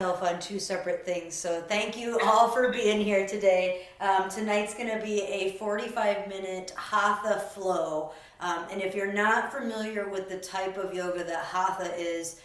On two separate things. So thank you all for being here today. Tonight's going to be a 45-minute Hatha flow. And if you're not familiar with the type of yoga that Hatha is,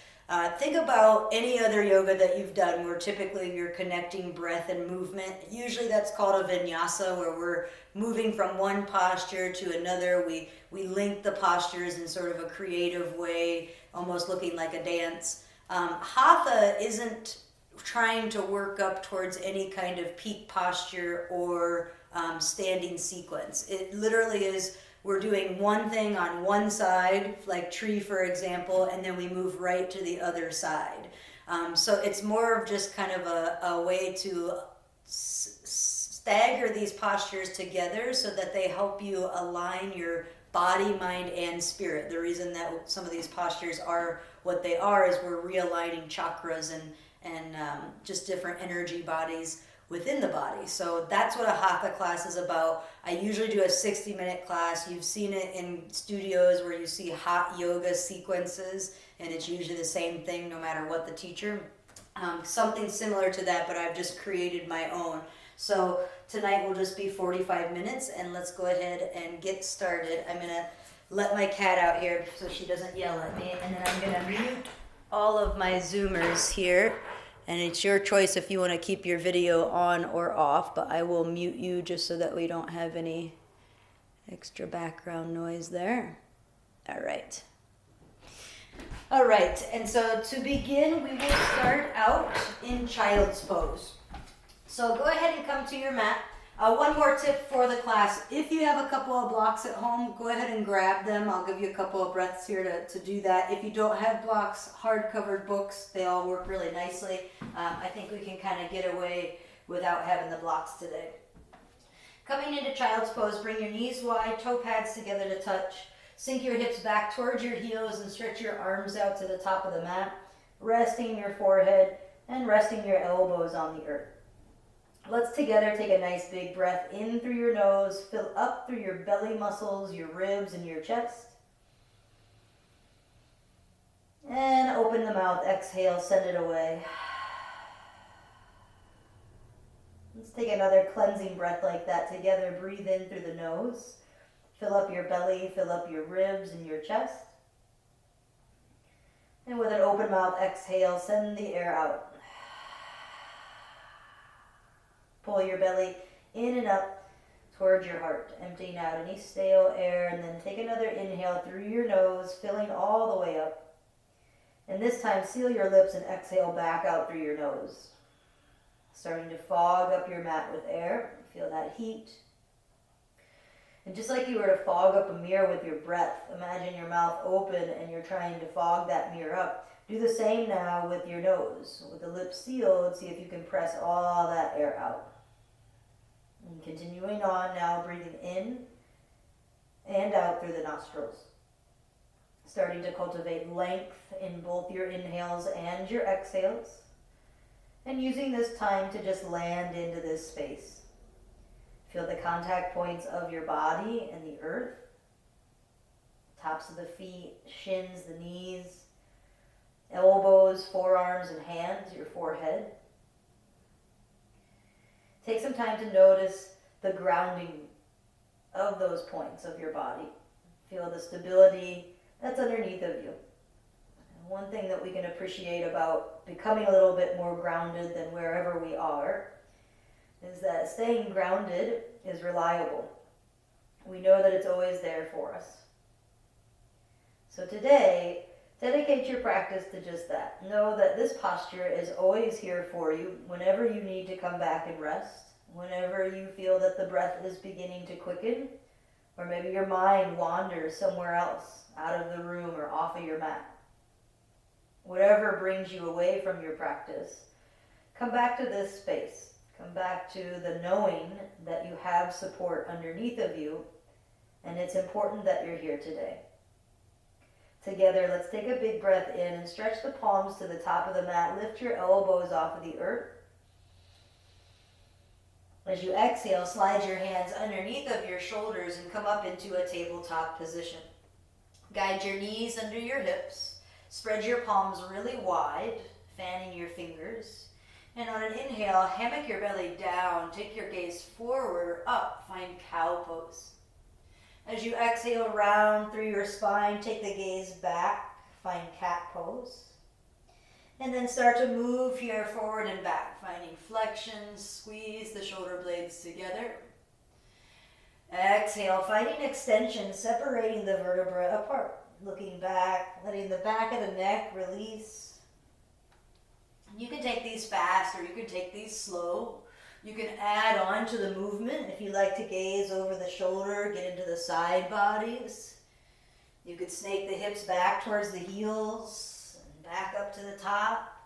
think about any other yoga that you've done where typically you're connecting breath and movement. Usually that's called a vinyasa, where we're moving from one posture to another. We link the postures in sort of a creative way, almost looking like a dance. Hatha isn't trying to work up towards any kind of peak posture or standing sequence. It literally is, we're doing one thing on one side, like tree for example, and then we move right to the other side. So it's more of just kind of a way to stagger these postures together so that they help you align your body, mind, and spirit. The reason that some of these postures are what they are is we're realigning chakras and just different energy bodies within the body. So that's what a Hatha class is about. I usually do a 60-minute class. You've seen it in studios where you see hot yoga sequences, and it's usually the same thing no matter what the teacher. Something similar to that, but I've just created my own. So tonight will just be 45 minutes, and let's go ahead and get started. I'm going to let my cat out here so she doesn't yell at me, and then I'm going to mute all of my Zoomers here. And it's your choice if you want to keep your video on or off, but I will mute you just so that we don't have any extra background noise there. All right. All right, and so to begin, we will start out in Child's Pose. So go ahead and come to your mat. One more tip for the class. If you have a couple of blocks at home, go ahead and grab them. I'll give you a couple of breaths here to do that. If you don't have blocks, hard-covered books, they all work really nicely. I think we can kind of get away without having the blocks today. Coming into Child's Pose, bring your knees wide, toe pads together to touch. Sink your hips back towards your heels and stretch your arms out to the top of the mat, resting your forehead and resting your elbows on the earth. Let's together take a nice big breath in through your nose, fill up through your belly muscles, your ribs, and your chest. And open the mouth, exhale, send it away. Let's take another cleansing breath like that together. Breathe in through the nose. Fill up your belly, fill up your ribs and your chest. And with an open mouth, exhale, send the air out. Pull your belly in and up towards your heart, emptying out any stale air, and then take another inhale through your nose, filling all the way up. And this time, seal your lips and exhale back out through your nose. Starting to fog up your mat with air. Feel that heat. And just like you were to fog up a mirror with your breath, imagine your mouth open and you're trying to fog that mirror up. Do the same now with your nose. With the lips sealed, see if you can press all that air out. And continuing on now, breathing in and out through the nostrils. Starting to cultivate length in both your inhales and your exhales. And using this time to just land into this space. Feel the contact points of your body and the earth. Tops of the feet, shins, the knees, elbows, forearms, and hands, your forehead. Take some time to notice the grounding of those points of your body. Feel the stability that's underneath of you. One thing that we can appreciate about becoming a little bit more grounded than wherever we are is that staying grounded is reliable. We know that it's always there for us. So today, dedicate your practice to just that. Know that this posture is always here for you whenever you need to come back and rest, whenever you feel that the breath is beginning to quicken, or maybe your mind wanders somewhere else, out of the room or off of your mat. Whatever brings you away from your practice, come back to this space. Come back to the knowing that you have support underneath of you, and it's important that you're here today. Together, let's take a big breath in and stretch the palms to the top of the mat. Lift your elbows off of the earth. As you exhale, slide your hands underneath of your shoulders and come up into a tabletop position. Guide your knees under your hips. Spread your palms really wide. fanning your fingers. And on an inhale, hammock your belly down, take your gaze forward or up, find cow pose. As you exhale, round through your spine, take the gaze back, find cat pose. And then start to move here forward and back, finding flexion, squeeze the shoulder blades together. Exhale, finding extension, separating the vertebrae apart. Looking back, letting the back of the neck release. You can take these fast or you can take these slow. You can add on to the movement if you like to gaze over the shoulder, get into the side bodies. You could snake the hips back towards the heels and back up to the top.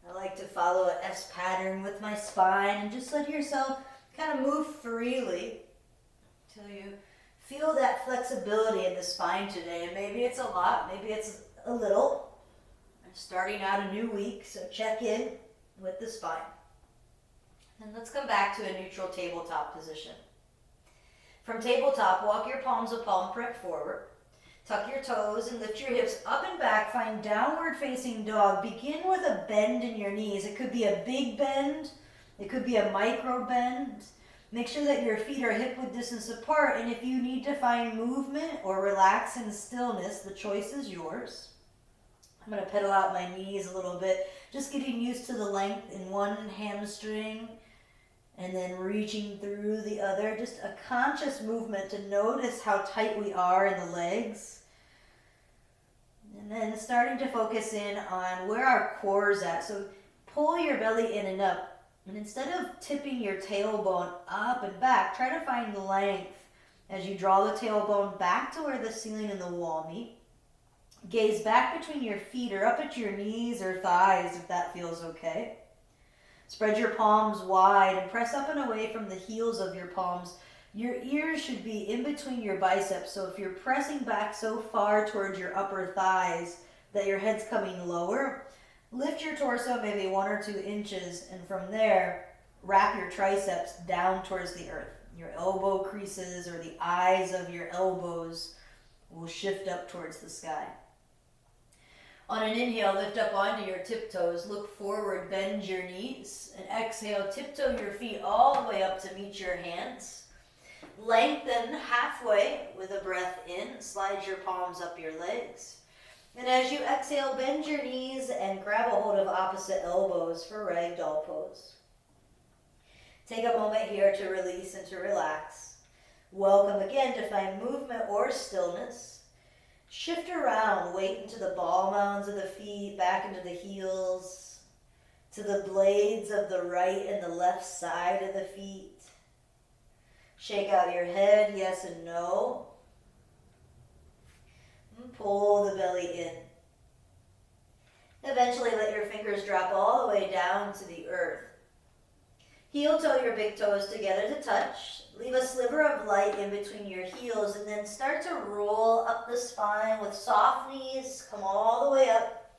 I like to follow an S pattern with my spine and just let yourself kind of move freely until you feel that flexibility in the spine today. And maybe it's a lot, maybe it's a little. I'm starting out a new week, so check in with the spine. And let's come back to a neutral tabletop position. From tabletop, walk your palms a palm print forward. Tuck your toes and lift your hips up and back. Find downward facing dog. Begin with a bend in your knees. It could be a big bend. It could be a micro bend. Make sure that your feet are hip-width distance apart. And if you need to find movement or relax in stillness, the choice is yours. I'm going to pedal out my knees a little bit. Just getting used to the length in one hamstring and then reaching through the other. Just a conscious movement to notice how tight we are in the legs. And then starting to focus in on where our core is at. So pull your belly in and up. And instead of tipping your tailbone up and back, try to find length as you draw the tailbone back to where the ceiling and the wall meet. Gaze back between your feet or up at your knees or thighs if that feels okay. Spread your palms wide and press up and away from the heels of your palms. Your ears should be in between your biceps, so if you're pressing back so far towards your upper thighs that your head's coming lower, lift your torso maybe 1 or 2 inches, and from there, wrap your triceps down towards the earth. Your elbow creases or the eyes of your elbows will shift up towards the sky. On an inhale, lift up onto your tiptoes, look forward, bend your knees, and exhale, tiptoe your feet all the way up to meet your hands. Lengthen halfway with a breath in, slide your palms up your legs. And as you exhale, bend your knees and grab a hold of opposite elbows for Ragdoll Pose. Take a moment here to release and to relax. Welcome again to find movement or stillness. Shift around, weight into the ball mounds of the feet, back into the heels, to the blades of the right and the left side of the feet. Shake out your head, yes and no. And pull the belly in. Eventually let your fingers drop all the way down to the earth. Heel toe your big toes together to touch. Leave a sliver of light in between your heels and then start to roll up the spine with soft knees. Come all the way up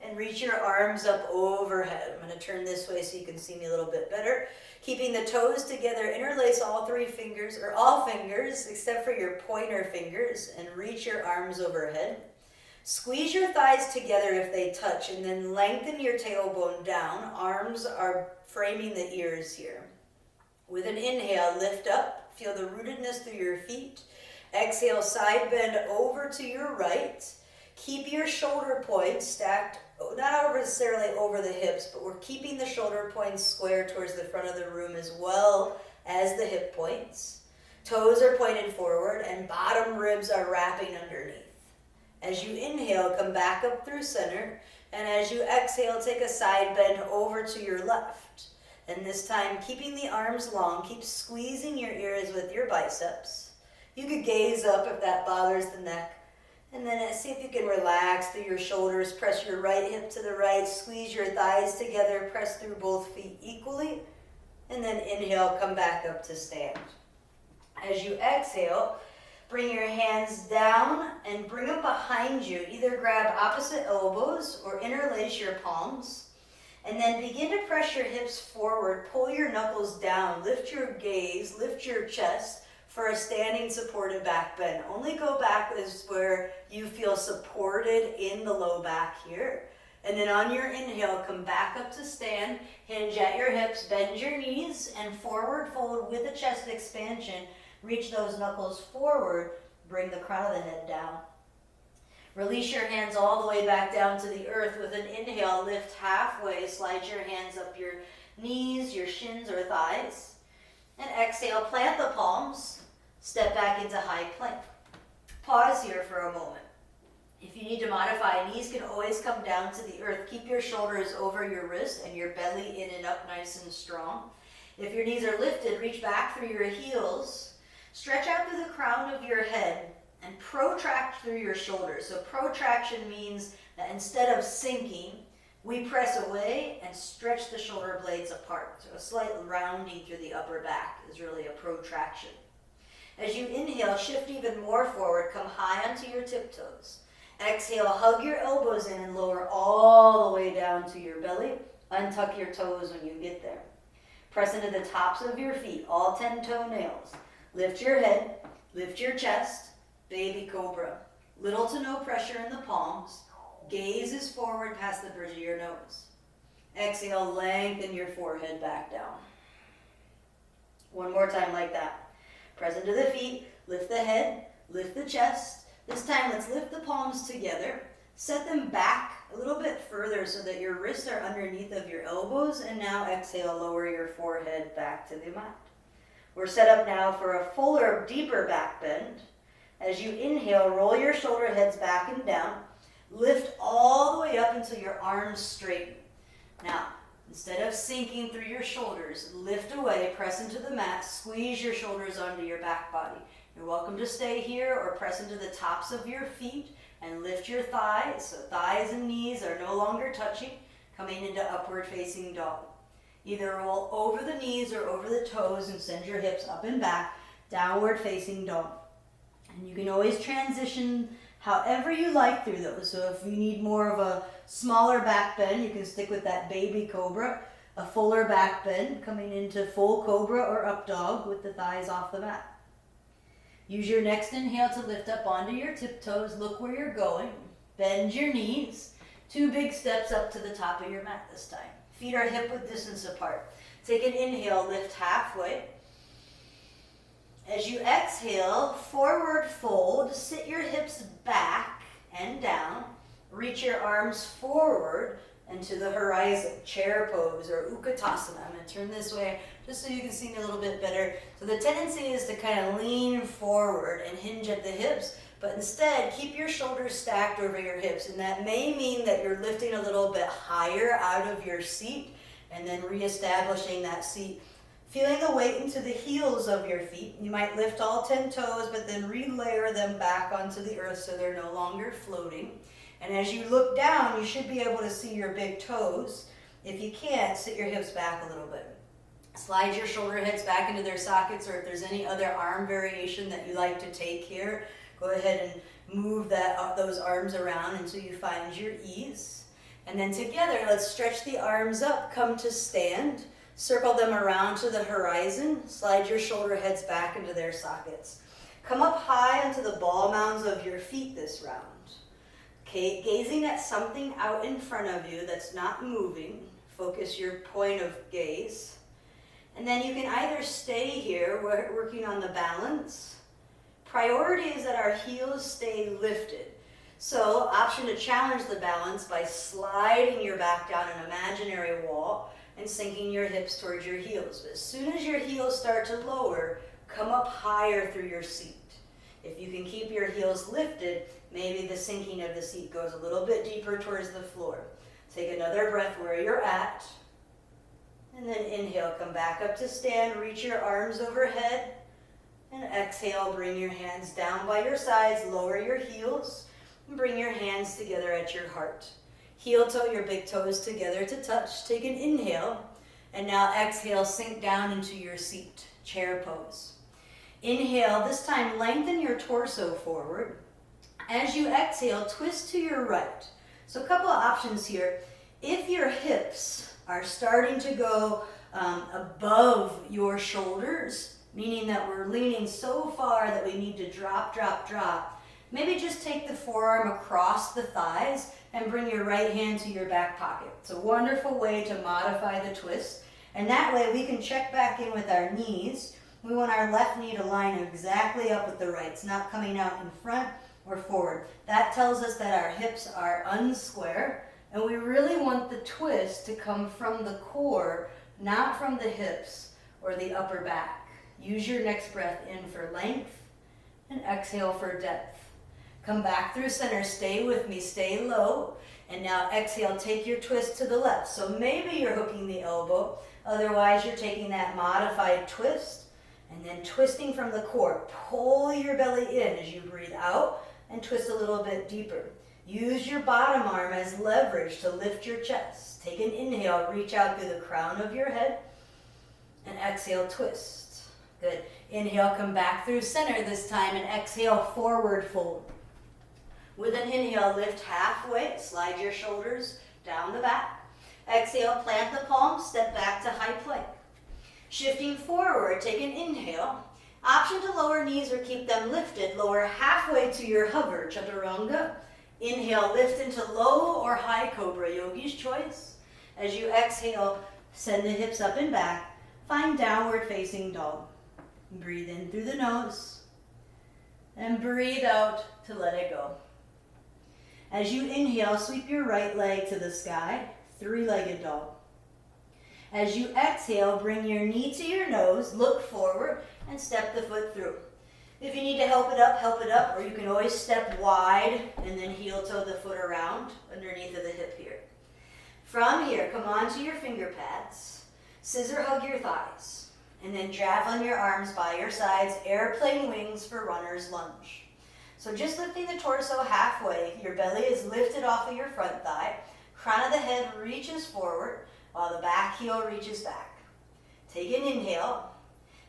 and reach your arms up overhead. I'm going to turn this way so you can see me a little bit better. Keeping the toes together, interlace all 3 fingers, or all fingers except for your pointer fingers, and reach your arms overhead. Squeeze your thighs together if they touch, and then lengthen your tailbone down. Arms are framing the ears here. With an inhale, lift up. Feel the rootedness through your feet. Exhale, side bend over to your right. Keep your shoulder points stacked, not necessarily over the hips, but we're keeping the shoulder points square towards the front of the room as well as the hip points. Toes are pointed forward and bottom ribs are wrapping underneath. As you inhale, come back up through center, and as you exhale, take a side bend over to your left. And this time, keeping the arms long, keep squeezing your ears with your biceps. You could gaze up if that bothers the neck. And then see if you can relax through your shoulders. Press your right hip to the right, squeeze your thighs together, press through both feet equally. And then inhale, come back up to stand. As you exhale, bring your hands down and bring them behind you. Either grab opposite elbows or interlace your palms. And then begin to press your hips forward. Pull your knuckles down. Lift your gaze. Lift your chest for a standing supported back bend. Only go back is where you feel supported in the low back here. And then on your inhale, come back up to stand, hinge at your hips, bend your knees, and forward fold with a chest expansion. Reach those knuckles forward, bring the crown of the head down. Release your hands all the way back down to the earth. With an inhale, lift halfway, slide your hands up your knees, your shins or thighs. And exhale, plant the palms, step back into high plank. Pause here for a moment. If you need to modify, knees can always come down to the earth. Keep your shoulders over your wrist and your belly in and up nice and strong. If your knees are lifted, reach back through your heels. Stretch out through the crown of your head and protract through your shoulders. So protraction means that instead of sinking, we press away and stretch the shoulder blades apart. So a slight rounding through the upper back is really a protraction. As you inhale, shift even more forward. Come high onto your tiptoes. Exhale, hug your elbows in and lower all the way down to your belly. Untuck your toes when you get there. Press into the tops of your feet, all 10 toenails. Lift your head, lift your chest, baby cobra. Little to no pressure in the palms. Gaze is forward past the bridge of your nose. Exhale, lengthen your forehead back down. One more time like that. Press into the feet, lift the head, lift the chest. This time, let's lift the palms together. Set them back a little bit further so that your wrists are underneath of your elbows. And now exhale, lower your forehead back to the mat. We're set up now for a fuller, deeper back bend. As you inhale, roll your shoulder heads back and down. Lift all the way up until your arms straighten. Now, instead of sinking through your shoulders, lift away, press into the mat, squeeze your shoulders onto your back body. You're welcome to stay here or press into the tops of your feet and lift your thighs. So thighs and knees are no longer touching, coming into upward facing dog. Either roll over the knees or over the toes and send your hips up and back, downward facing dog. And you can always transition however you like through those. So if you need more of a smaller back bend, you can stick with that baby cobra. A fuller back bend, coming into full cobra or up dog with the thighs off the mat. Use your next inhale to lift up onto your tiptoes. Look where you're going. Bend your knees. 2 big steps up to the top of your mat this time. Feet are hip width distance apart. Take an inhale, lift halfway. As you exhale, forward fold. Sit your hips back and down. Reach your arms forward and to the horizon. Chair pose or Utkatasana. I'm going to turn this way just so you can see me a little bit better. So the tendency is to kind of lean forward and hinge at the hips, but instead keep your shoulders stacked over your hips. And that may mean that you're lifting a little bit higher out of your seat and then reestablishing that seat. Feeling the weight into the heels of your feet. You might lift all 10 toes, but then relayer them back onto the earth so they're no longer floating. And as you look down, you should be able to see your big toes. If you can't, sit your hips back a little bit. Slide your shoulder heads back into their sockets, or if there's any other arm variation that you like to take here, go ahead and move those arms around until you find your ease. And then together, let's stretch the arms up, come to stand. Circle them around to the horizon. Slide your shoulder heads back into their sockets. Come up high onto the ball mounds of your feet this round. Okay, gazing at something out in front of you that's not moving. Focus your point of gaze. And then you can either stay here, working on the balance. Priority is that our heels stay lifted. So, option to challenge the balance by sliding your back down an imaginary wall and sinking your hips towards your heels. But as soon as your heels start to lower, come up higher through your seat. If you can keep your heels lifted, maybe the sinking of the seat goes a little bit deeper towards the floor. Take another breath where you're at. And then inhale, come back up to stand, reach your arms overhead. And exhale, bring your hands down by your sides, lower your heels, and bring your hands together at your heart. Heel toe your big toes together to touch. Take an inhale, and now exhale, sink down into your seat, chair pose. Inhale, this time lengthen your torso forward. As you exhale, twist to your right. So a couple of options here. If your hips are starting to go above your shoulders, meaning that we're leaning so far that we need to drop, maybe just take the forearm across the thighs, and bring your right hand to your back pocket. It's a wonderful way to modify the twist. And that way we can check back in with our knees. We want our left knee to line exactly up with the right. It's not coming out in front or forward. That tells us that our hips are unsquare, and we really want the twist to come from the core, not from the hips or the upper back. Use your next breath in for length and exhale for depth. Come back through center, stay with me, stay low, and now exhale, take your twist to the left. So maybe you're hooking the elbow, otherwise you're taking that modified twist and then twisting from the core. Pull your belly in as you breathe out and twist a little bit deeper. Use your bottom arm as leverage to lift your chest. Take an inhale, reach out through the crown of your head, and exhale, twist. Good. Inhale, come back through center this time, and exhale, forward fold. With an inhale, lift halfway, slide your shoulders down the back. Exhale, plant the palms, step back to high plank. Shifting forward, take an inhale. Option to lower knees or keep them lifted. Lower halfway to your hover, chaturanga. Inhale, lift into low or high cobra, yogi's choice. As you exhale, send the hips up and back. Find downward facing dog. Breathe in through the nose and breathe out to let it go. As you inhale, sweep your right leg to the sky, three-legged dog. As you exhale, bring your knee to your nose, look forward, and step the foot through. If you need to help it up, or you can always step wide and then heel toe the foot around underneath of the hip here. From here, come onto your finger pads, scissor hug your thighs, and then javelin your arms by your sides, airplane wings for runner's lunge. So just lifting the torso halfway, your belly is lifted off of your front thigh, crown of the head reaches forward, while the back heel reaches back. Take an inhale,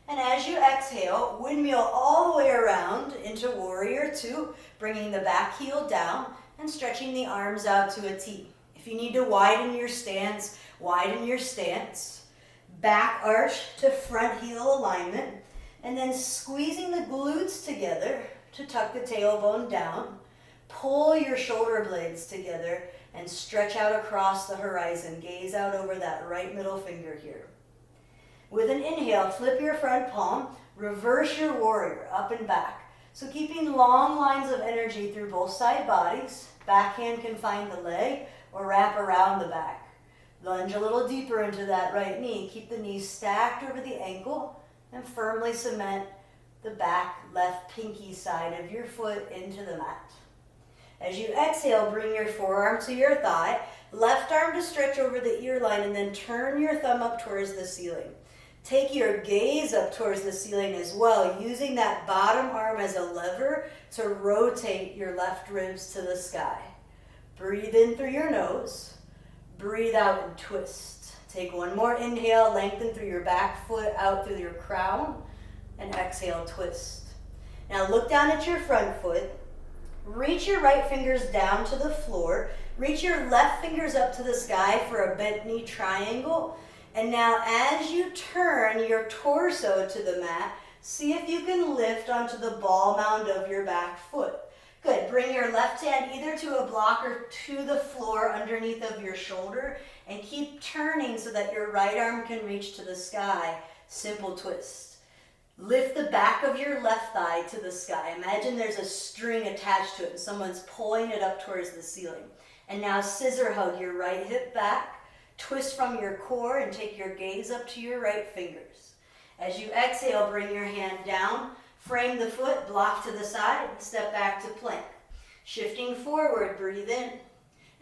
and as you exhale, windmill all the way around into warrior two, bringing the back heel down and stretching the arms out to a T. If you need to widen your stance, widen your stance. Back arch to front heel alignment, and then squeezing the glutes together to tuck the tailbone down. Pull your shoulder blades together and stretch out across the horizon. Gaze out over that right middle finger here. With an inhale, flip your front palm, reverse your warrior, up and back. So keeping long lines of energy through both side bodies. Back hand can find the leg or wrap around the back. Lunge a little deeper into that right knee. Keep the knees stacked over the ankle and firmly cement the back left pinky side of your foot into the mat. As you exhale, bring your forearm to your thigh, left arm to stretch over the ear line, and then turn your thumb up towards the ceiling. Take your gaze up towards the ceiling as well, using that bottom arm as a lever to rotate your left ribs to the sky. Breathe in through your nose, breathe out and twist. Take one more inhale, lengthen through your back foot, out through your crown, and exhale, twist. Now look down at your front foot. Reach your right fingers down to the floor. Reach your left fingers up to the sky for a bent knee triangle. And now as you turn your torso to the mat, see if you can lift onto the ball mound of your back foot. Good. Bring your left hand either to a block or to the floor underneath of your shoulder, and keep turning so that your right arm can reach to the sky. Simple twist. Lift the back of your left thigh to the sky. Imagine there's a string attached to it and someone's pulling it up towards the ceiling. And now scissor hug your right hip back, twist from your core, and take your gaze up to your right fingers. As you exhale, bring your hand down, frame the foot, block to the side, and step back to plank. Shifting forward, breathe in.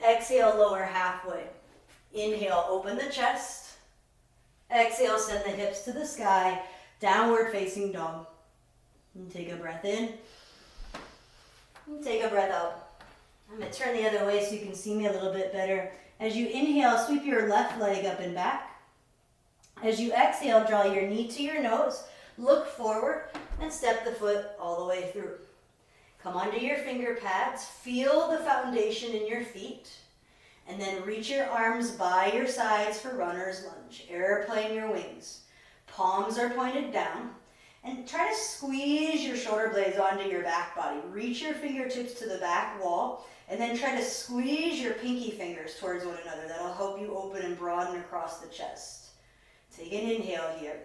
Exhale, lower halfway. Inhale, open the chest. Exhale, send the hips to the sky. Downward facing dog. And take a breath in. And take a breath out. I'm going to turn the other way so you can see me a little bit better. As you inhale, sweep your left leg up and back. As you exhale, draw your knee to your nose. Look forward and step the foot all the way through. Come onto your finger pads. Feel the foundation in your feet. And then reach your arms by your sides for runner's lunge. Airplane your wings. Palms are pointed down. And try to squeeze your shoulder blades onto your back body. Reach your fingertips to the back wall, and then try to squeeze your pinky fingers towards one another. That'll help you open and broaden across the chest. Take an inhale here.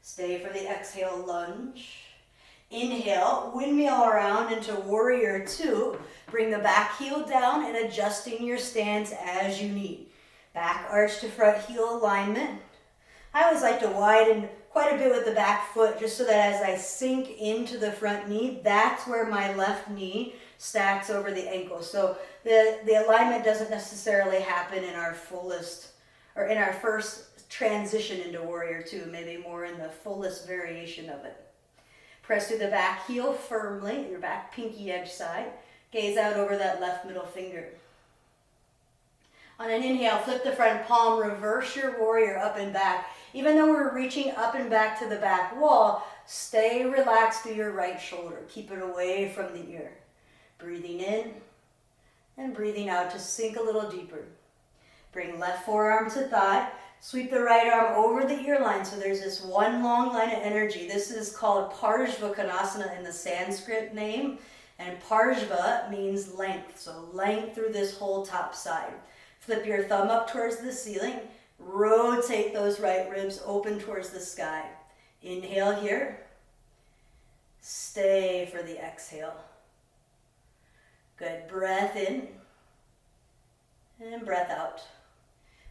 Stay for the exhale, lunge. Inhale, windmill around into warrior two. Bring the back heel down and adjusting your stance as you need. Back arch to front heel alignment. I always like to widen quite a bit with the back foot just so that as I sink into the front knee, that's where my left knee stacks over the ankle. So the alignment doesn't necessarily happen in our fullest, or in our first transition into warrior two, maybe more in the fullest variation of it. Press through the back heel firmly, your back pinky edge side. Gaze out over that left middle finger. On an inhale, flip the front palm, reverse your warrior up and back. Even though we're reaching up and back to the back wall, stay relaxed through your right shoulder. Keep it away from the ear. Breathing in and breathing out to sink a little deeper. Bring left forearm to thigh. Sweep the right arm over the ear line so there's this one long line of energy. This is called Parshvakonasana in the Sanskrit name. And Parshva means length, so length through this whole top side. Flip your thumb up towards the ceiling. Rotate those right ribs open towards the sky. Inhale here. Stay for the exhale. Good. Breath in and breath out.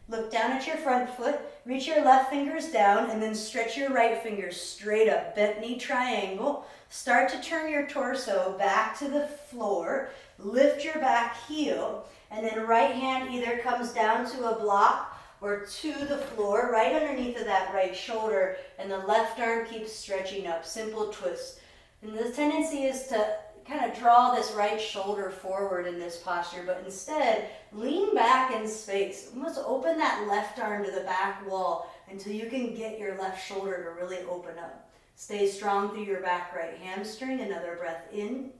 Look down at your front foot. Reach your left fingers down and then stretch your right fingers straight up. Bent knee triangle. Start to turn your torso back to the floor. Lift your back heel. And then right hand either comes down to a block or to the floor, right underneath of that right shoulder, and the left arm keeps stretching up. Simple twist. And the tendency is to kind of draw this right shoulder forward in this posture, but instead lean back in space. Almost open that left arm to the back wall until you can get your left shoulder to really open up. Stay strong through your back right hamstring. Another breath in.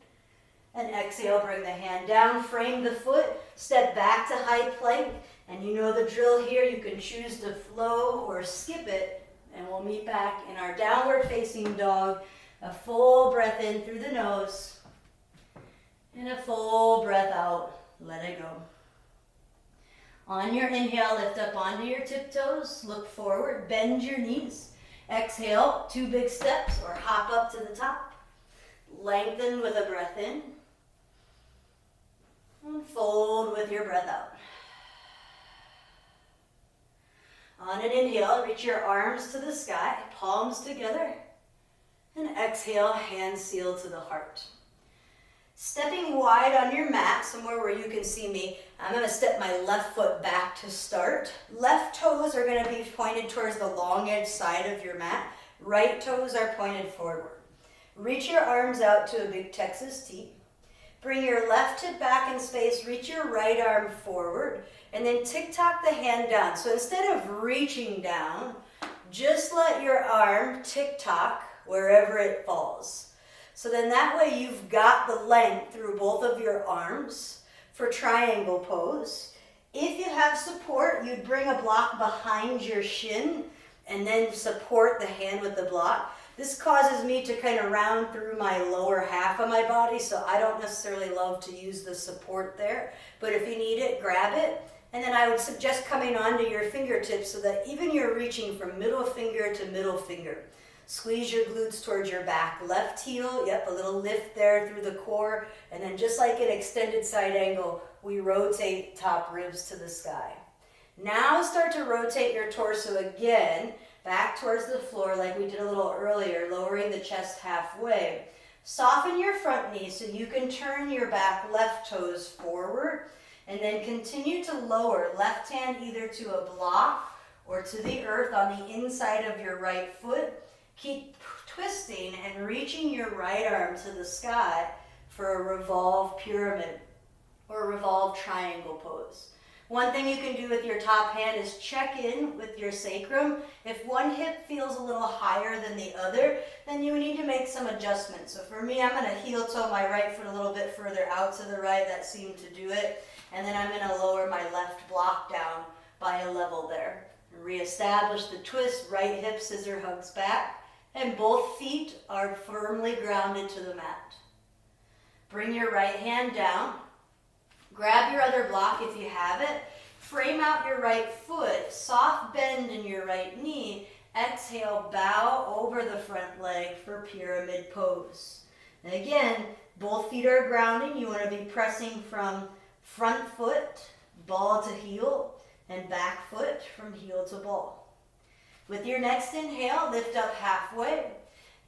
And exhale, bring the hand down, frame the foot, step back to high plank. And you know the drill here, you can choose to flow or skip it. And we'll meet back in our downward facing dog. A full breath in through the nose. And a full breath out, let it go. On your inhale, lift up onto your tiptoes, look forward, bend your knees. Exhale, 2 big steps or hop up to the top. Lengthen with a breath in. And fold with your breath out. On an inhale, reach your arms to the sky, palms together. And exhale, hands seal to the heart. Stepping wide on your mat, somewhere where you can see me, I'm going to step my left foot back to start. Left toes are going to be pointed towards the long edge side of your mat. Right toes are pointed forward. Reach your arms out to a big Texas T. Bring your left hip back in space, reach your right arm forward, and then tick-tock the hand down. So instead of reaching down, just let your arm tick-tock wherever it falls. So then that way you've got the length through both of your arms for triangle pose. If you have support, you'd bring a block behind your shin and then support the hand with the block. This causes me to kind of round through my lower half of my body, so I don't necessarily love to use the support there. But if you need it, grab it. And then I would suggest coming onto your fingertips so that even you're reaching from middle finger to middle finger. Squeeze your glutes towards your back. Left heel, yep, a little lift there through the core. And then just like an extended side angle, we rotate top ribs to the sky. Now start to rotate your torso again, back towards the floor like we did a little earlier, lowering the chest halfway. Soften your front knee so you can turn your back left toes forward and then continue to lower left hand either to a block or to the earth on the inside of your right foot. Keep twisting and reaching your right arm to the sky for a revolve pyramid or revolve triangle pose. One thing you can do with your top hand is check in with your sacrum. If one hip feels a little higher than the other, then you need to make some adjustments. So for me, I'm going to heel toe my right foot a little bit further out to the right. That seemed to do it. And then I'm going to lower my left block down by a level there. Reestablish the twist. Right hip scissor hugs back. and both feet are firmly grounded to the mat. Bring your right hand down. Grab your other block if you have it. Frame out your right foot. Soft bend in your right knee. Exhale, bow over the front leg for pyramid pose. And again, both feet are grounding. You want to be pressing from front foot, ball to heel, and back foot from heel to ball. With your next inhale, lift up halfway.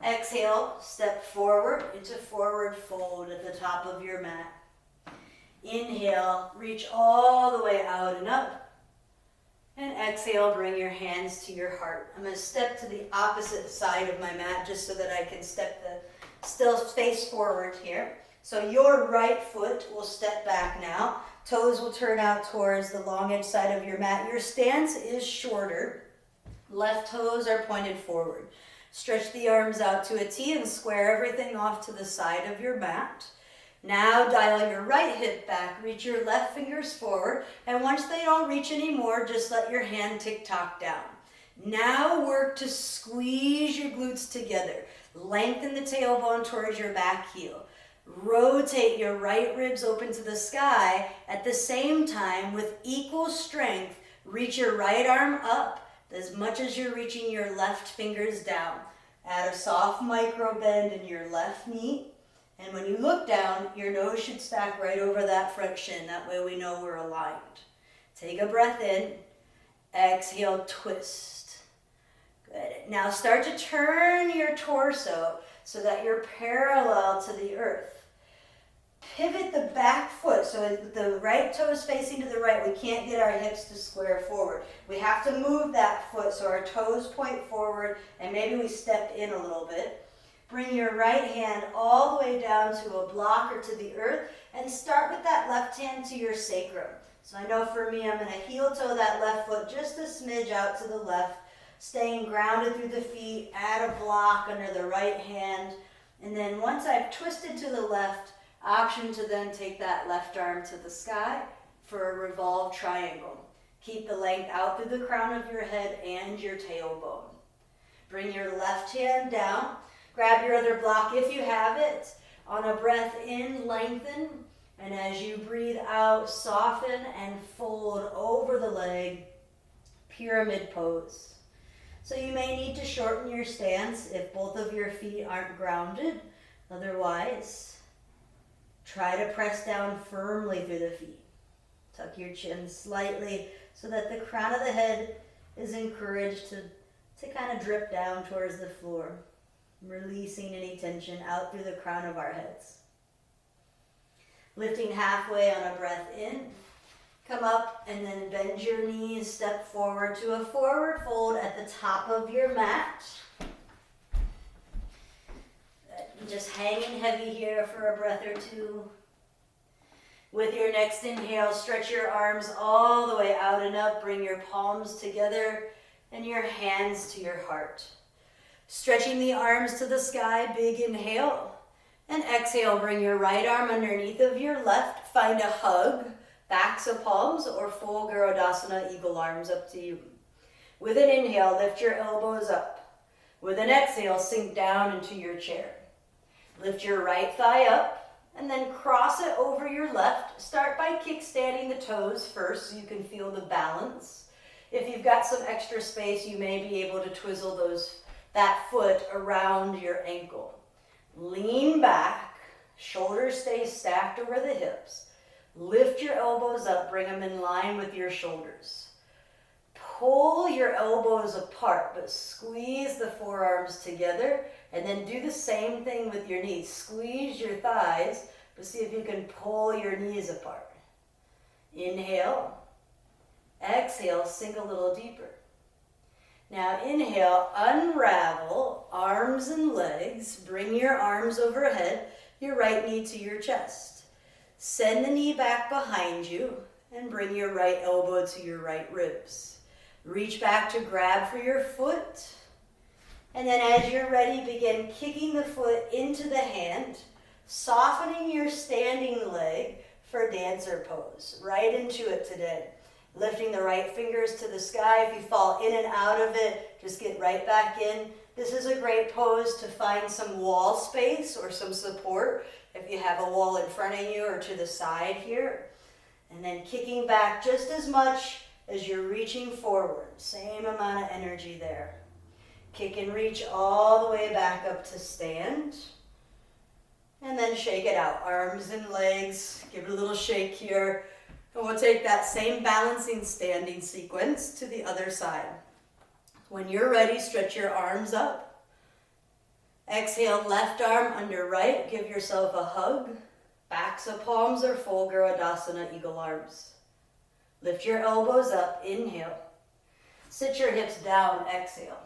Exhale, step forward into forward fold at the top of your mat. Inhale, reach all the way out and up. And exhale, bring your hands to your heart. I'm going to step to the opposite side of my mat just so that I can still face forward here. So your right foot will step back now. Toes will turn out towards the long edge side of your mat. Your stance is shorter. Left toes are pointed forward. Stretch the arms out to a T and square everything off to the side of your mat. Now dial your right hip back, reach your left fingers forward, and once they don't reach anymore, just let your hand tick-tock down. Now work to squeeze your glutes together. Lengthen the tailbone towards your back heel. Rotate your right ribs open to the sky. At the same time, with equal strength, reach your right arm up as much as you're reaching your left fingers down. Add a soft micro bend in your left knee. And when you look down, your nose should stack right over that front shin. That way we know we're aligned. Take a breath in. Exhale, twist. Good. Now start to turn your torso so that you're parallel to the earth. Pivot the back foot so the right toe is facing to the right. We can't get our hips to square forward. We have to move that foot so our toes point forward and maybe we step in a little bit. Bring your right hand all the way down to a block or to the earth and start with that left hand to your sacrum. So I know for me, I'm going to heel toe that left foot just a smidge out to the left, staying grounded through the feet, add a block under the right hand, and then once I've twisted to the left, option to then take that left arm to the sky for a revolve triangle. Keep the length out through the crown of your head and your tailbone. Bring your left hand down. Grab your other block if you have it. On a breath in, lengthen. And as you breathe out, soften and fold over the leg. Pyramid pose. So you may need to shorten your stance if both of your feet aren't grounded. Otherwise, try to press down firmly through the feet. Tuck your chin slightly so that the crown of the head is encouraged to kind of drip down towards the floor. Releasing any tension out through the crown of our heads. Lifting halfway on a breath in. Come up and then bend your knees, step forward to a forward fold at the top of your mat. Just hanging heavy here for a breath or two. With your next inhale, stretch your arms all the way out and up. Bring your palms together and your hands to your heart. Stretching the arms to the sky, big inhale. And exhale, bring your right arm underneath of your left. Find a hug, backs of palms, or full Garudasana, eagle arms, up to you. With an inhale, lift your elbows up. With an exhale, sink down into your chair. Lift your right thigh up, and then cross it over your left. Start by kickstanding the toes first so you can feel the balance. If you've got some extra space, you may be able to twizzle that foot around your ankle. Lean back, shoulders stay stacked over the hips. Lift your elbows up, bring them in line with your shoulders. Pull your elbows apart, but squeeze the forearms together, and then do the same thing with your knees. Squeeze your thighs, but see if you can pull your knees apart. Inhale, exhale, sink a little deeper. Now inhale, unravel, arms and legs. Bring your arms overhead, your right knee to your chest. Send the knee back behind you and bring your right elbow to your right ribs. Reach back to grab for your foot. And then as you're ready, begin kicking the foot into the hand, softening your standing leg for dancer pose. Right into it today. Lifting the right fingers to the sky. If you fall in and out of it, just get right back in. This is a great pose to find some wall space or some support if you have a wall in front of you or to the side here. And then kicking back just as much as you're reaching forward. Same amount of energy there. Kick and reach all the way back up to stand. And then shake it out. Arms and legs. Give it a little shake here. And we'll take that same balancing standing sequence to the other side. When you're ready, stretch your arms up. Exhale, left arm under right. Give yourself a hug. Backs of palms or full Garudasana, eagle arms. Lift your elbows up. Inhale. Sit your hips down. Exhale.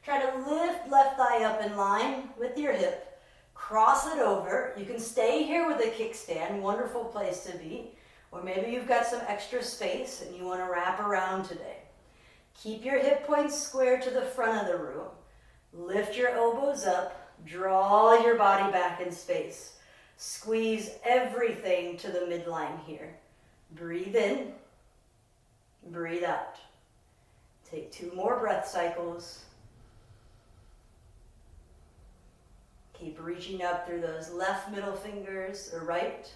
Try to lift left thigh up in line with your hip. Cross it over. You can stay here with a kickstand. Wonderful place to be. Or maybe you've got some extra space and you want to wrap around today. Keep your hip points square to the front of the room. Lift your elbows up. Draw your body back in space. Squeeze everything to the midline here. Breathe in. Breathe out. Take 2 more breath cycles. Keep reaching up through those left middle fingers or right.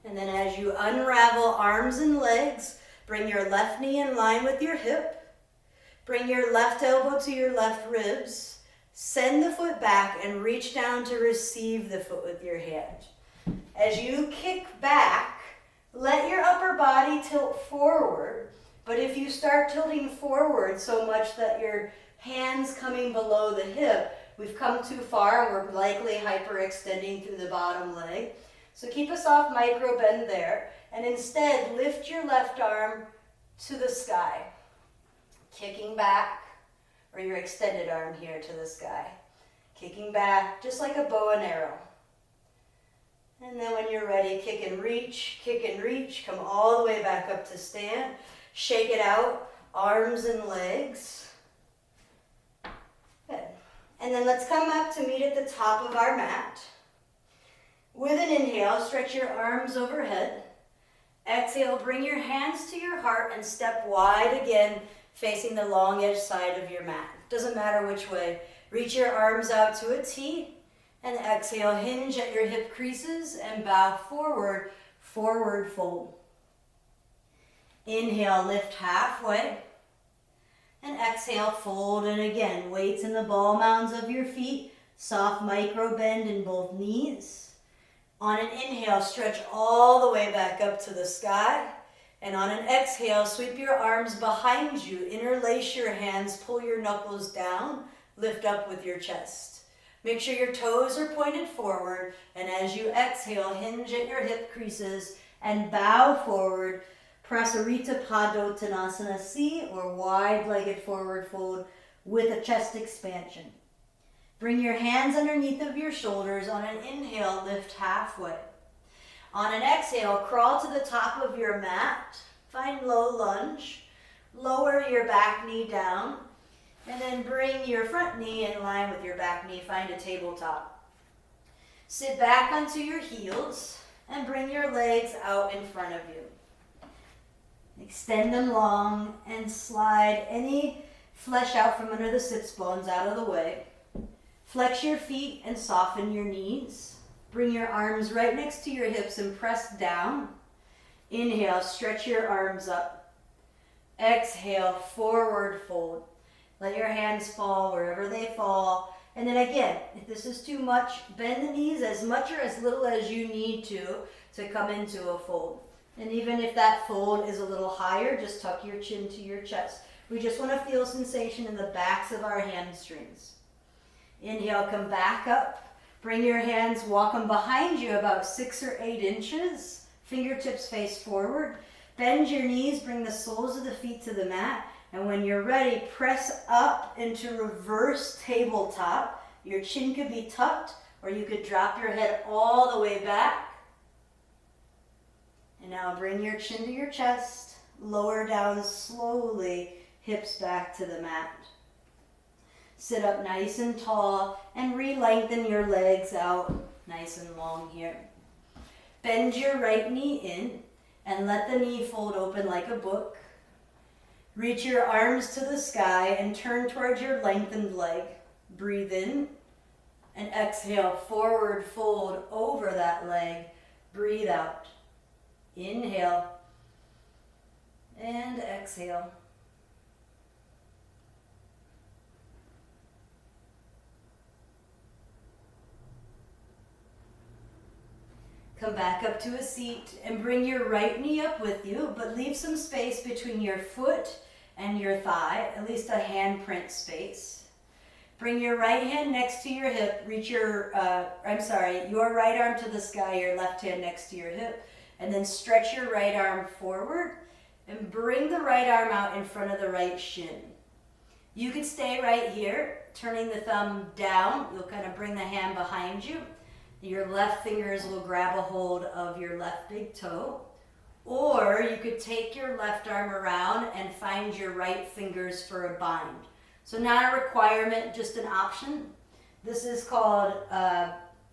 And then as you unravel arms and legs, bring your left knee in line with your hip. Bring your left elbow to your left ribs. Send the foot back and reach down to receive the foot with your hand. As you kick back, let your upper body tilt forward. But if you start tilting forward so much that your hands coming below the hip, we've come too far and we're likely hyperextending through the bottom leg. So keep a soft micro bend there, and instead lift your left arm to the sky, kicking back, or your extended arm here to the sky, kicking back just like a bow and arrow. And then when you're ready, kick and reach, come all the way back up to stand, shake it out, arms and legs. Good. And then let's come up to meet at the top of our mat. With an inhale, stretch your arms overhead. Exhale, bring your hands to your heart and step wide again, facing the long edge side of your mat. Doesn't matter which way. Reach your arms out to a T, and exhale, hinge at your hip creases and bow forward, forward fold. Inhale, lift halfway, and exhale, fold, and again, weights in the ball mounds of your feet, soft micro bend in both knees. On an inhale, stretch all the way back up to the sky. And on an exhale, sweep your arms behind you, interlace your hands, pull your knuckles down, lift up with your chest. Make sure your toes are pointed forward, and as you exhale, hinge at your hip creases and bow forward. Prasarita Padottanasana C, or wide-legged forward fold with a chest expansion. Bring your hands underneath of your shoulders. On an inhale, lift halfway. On an exhale, crawl to the top of your mat. Find low lunge. Lower your back knee down. And then bring your front knee in line with your back knee. Find a tabletop. Sit back onto your heels and bring your legs out in front of you. Extend them long and slide any flesh out from under the sits bones out of the way. Flex your feet and soften your knees. Bring your arms right next to your hips and press down. Inhale, stretch your arms up. Exhale, forward fold. Let your hands fall wherever they fall. And then again, if this is too much, bend the knees as much or as little as you need to come into a fold. And even if that fold is a little higher, just tuck your chin to your chest. We just want to feel sensation in the backs of our hamstrings. Inhale, come back up. Bring your hands, walk them behind you about 6 or 8 inches. Fingertips face forward. Bend your knees, bring the soles of the feet to the mat. And when you're ready, press up into reverse tabletop. Your chin could be tucked, or you could drop your head all the way back. And now bring your chin to your chest. Lower down slowly, hips back to the mat. Sit up nice and tall and re-lengthen your legs out nice and long here. Bend your right knee in and let the knee fold open like a book. Reach your arms to the sky and turn towards your lengthened leg. Breathe in and exhale, forward fold over that leg. Breathe out. Inhale and exhale. Come back up to a seat and bring your right knee up with you, but leave some space between your foot and your thigh, at least a handprint space. Bring your right hand next to your hip, reach your right arm to the sky, your left hand next to your hip, and then stretch your right arm forward and bring the right arm out in front of the right shin. You could stay right here, turning the thumb down. You'll kind of bring the hand behind you. Your left fingers will grab a hold of your left big toe. Or you could take your left arm around and find your right fingers for a bind. So not a requirement, just an option. This is called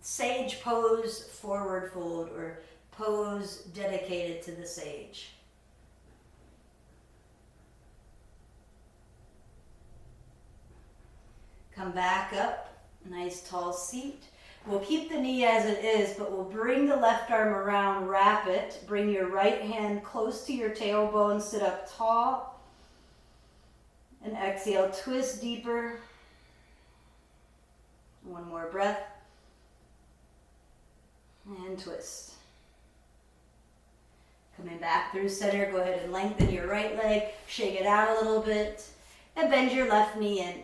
sage pose forward fold, or pose dedicated to the sage. Come back up, nice tall seat. We'll keep the knee as it is, but we'll bring the left arm around, wrap it. Bring your right hand close to your tailbone, sit up tall. And exhale, twist deeper. One more breath. And twist. Coming back through center, go ahead and lengthen your right leg, shake it out a little bit, and bend your left knee in.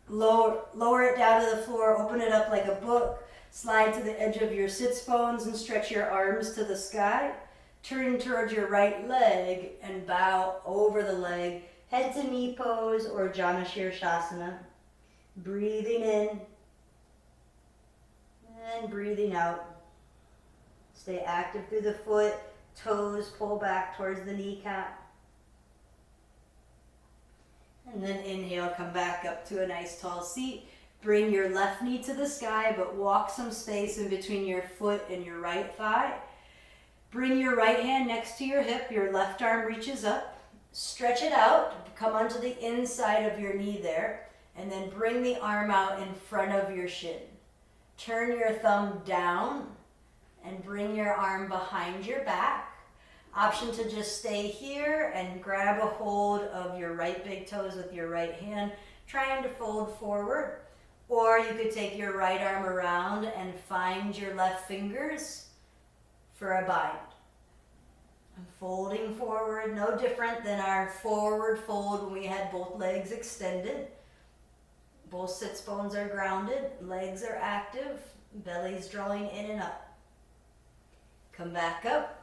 Lower it down to the floor, open it up like a book. Slide to the edge of your sits bones and stretch your arms to the sky. Turn towards your right leg and bow over the leg. Head to knee pose or Jana Shirshasana. Breathing in and breathing out. Stay active through the foot. Toes pull back towards the kneecap. And then inhale, come back up to a nice tall seat. Bring your left knee to the sky, but walk some space in between your foot and your right thigh. Bring your right hand next to your hip. Your left arm reaches up. Stretch it out. Come onto the inside of your knee there. And then bring the arm out in front of your shin. Turn your thumb down and bring your arm behind your back. Option to just stay here and grab a hold of your right big toes with your right hand, trying to fold forward. Or you could take your right arm around and find your left fingers for a bind. I'm folding forward, no different than our forward fold when we had both legs extended. Both sits bones are grounded, legs are active, belly's drawing in and up. Come back up.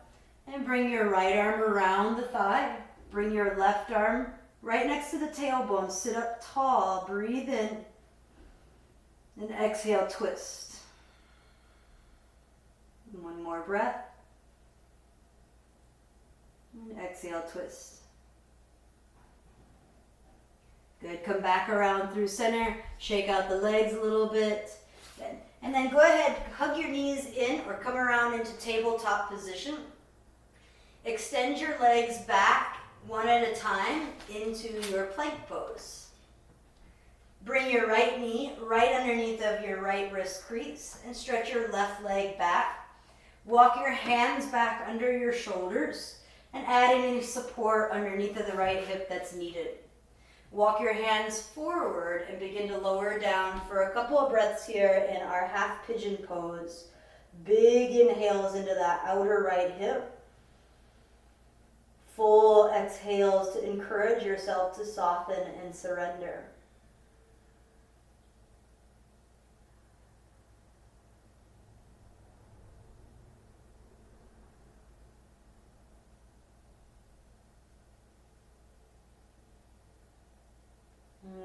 And bring your right arm around the thigh. Bring your left arm right next to the tailbone. Sit up tall. Breathe in. And exhale, twist. One more breath. And exhale, twist. Good. Come back around through center. Shake out the legs a little bit. And then go ahead, hug your knees in or come around into tabletop position. Extend your legs back one at a time into your plank pose. Bring your right knee right underneath of your right wrist crease and stretch your left leg back. Walk your hands back under your shoulders and add any support underneath of the right hip that's needed. Walk your hands forward and begin to lower down for a couple of breaths here in our half pigeon pose. Big inhales into that outer right hip. Full exhales to encourage yourself to soften and surrender.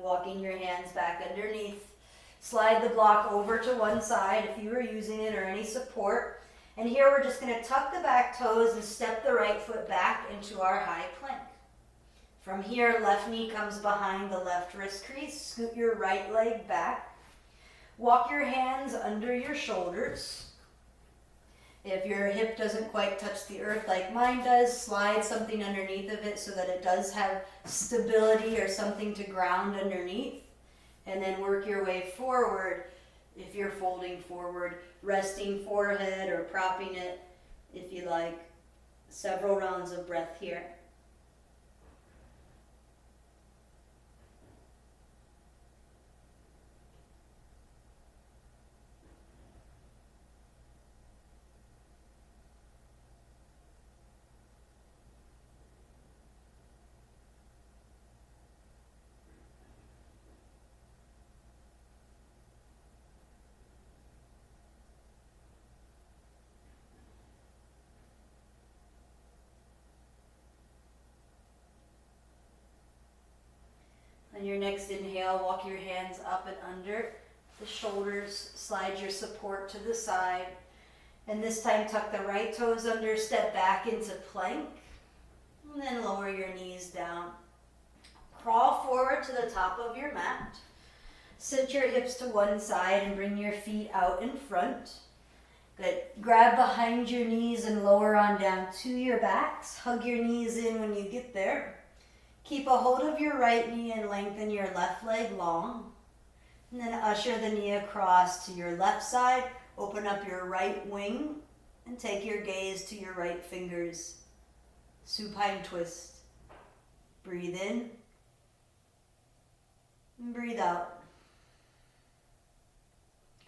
Walking your hands back underneath. Slide the block over to one side if you were using it or any support. And here we're just going to tuck the back toes and step the right foot back into our high plank. From here, left knee comes behind the left wrist crease. Scoot your right leg back. Walk your hands under your shoulders. If your hip doesn't quite touch the earth like mine does, slide something underneath of it so that it does have stability or something to ground underneath. And then work your way forward if you're folding forward, resting forehead or propping it if you like. Several rounds of breath here. On your next inhale, walk your hands up and under the shoulders, slide your support to the side, and this time tuck the right toes under, step back into plank, and then lower your knees down. Crawl forward to the top of your mat. Sit your hips to one side and bring your feet out in front. Good. Grab behind your knees and lower on down to your backs. Hug your knees in when you get there. Keep a hold of your right knee and lengthen your left leg long. And then usher the knee across to your left side. Open up your right wing and take your gaze to your right fingers. Supine twist. Breathe in and breathe out.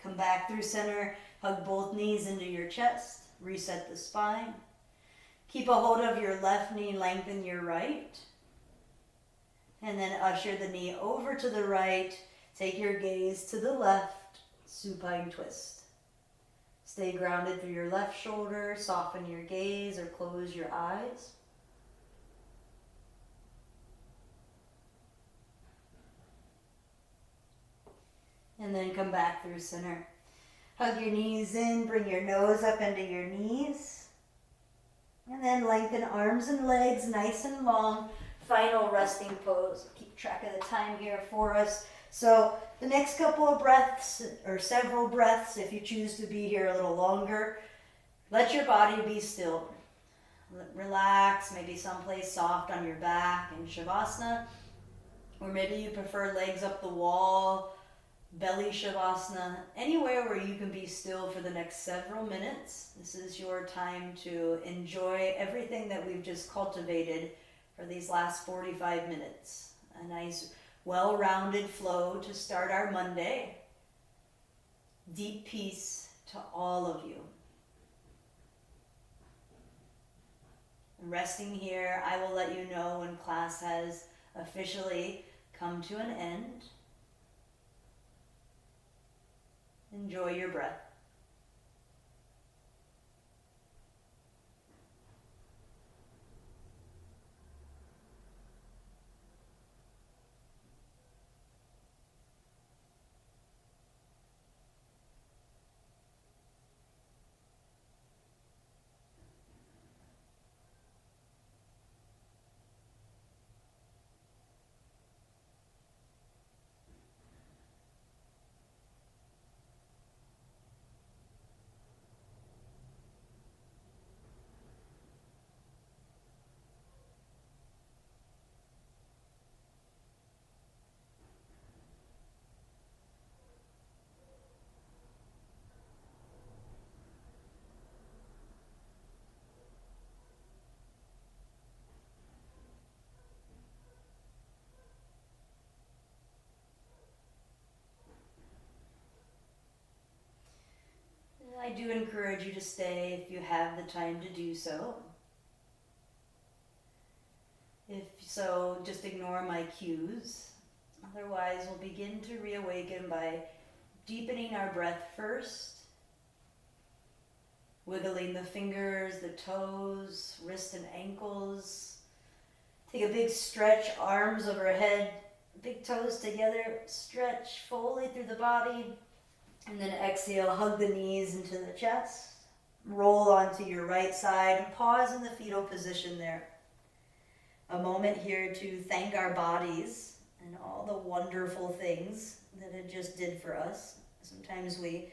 Come back through center. Hug both knees into your chest. Reset the spine. Keep a hold of your left knee, lengthen your right. And then usher the knee over to the right. Take your gaze to the left. Supine twist. Stay grounded through your left shoulder. Soften your gaze or close your eyes. And then come back through center. Hug your knees in. Bring your nose up into your knees. And then lengthen arms and legs nice and long. Final resting pose. Keep track of the time here for us. So the next couple of breaths, or several breaths, if you choose to be here a little longer, let your body be still. Relax, maybe someplace soft on your back in Shavasana, or maybe you prefer legs up the wall, belly Shavasana, anywhere where you can be still for the next several minutes. This is your time to enjoy everything that we've just cultivated for these last 45 minutes. A nice, well-rounded flow to start our Monday. Deep peace to all of you. Resting here, I will let you know when class has officially come to an end. Enjoy your breath. I do encourage you to stay if you have the time to do so. If so, just ignore my cues. Otherwise, we'll begin to reawaken by deepening our breath first, wiggling the fingers, the toes, wrists and ankles. Take a big stretch, arms overhead, big toes together, stretch fully through the body. And then exhale, hug the knees into the chest. Roll onto your right side and pause in the fetal position there. A moment here to thank our bodies and all the wonderful things that it just did for us. Sometimes we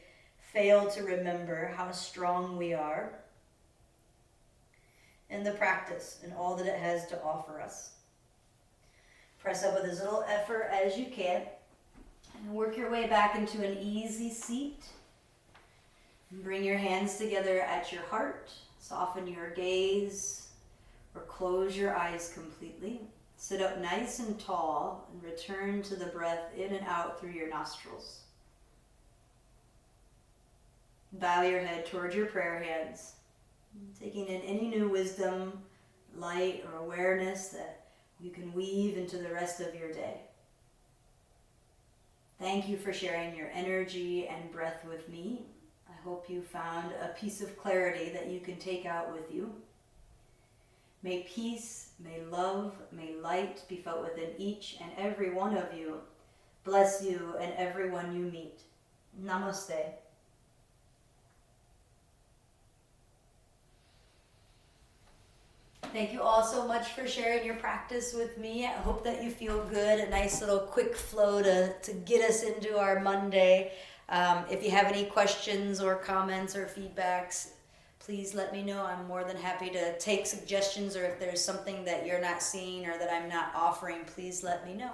fail to remember how strong we are in the practice and all that it has to offer us. Press up with as little effort as you can and work your way back into an easy seat. Bring your hands together at your heart. Soften your gaze or close your eyes completely. Sit up nice and tall and return to the breath in and out through your nostrils. Bow your head towards your prayer hands, taking in any new wisdom, light, or awareness that you can weave into the rest of your day. Thank you for sharing your energy and breath with me. I hope you found a piece of clarity that you can take out with you. May peace, may love, may light be felt within each and every one of you. Bless you and everyone you meet. Namaste. Thank you all so much for sharing your practice with me. I hope that you feel good. A nice little quick flow to get us into our Monday. If you have any questions or comments or feedbacks, please let me know. I'm more than happy to take suggestions, or if there's something that you're not seeing or that I'm not offering, please let me know.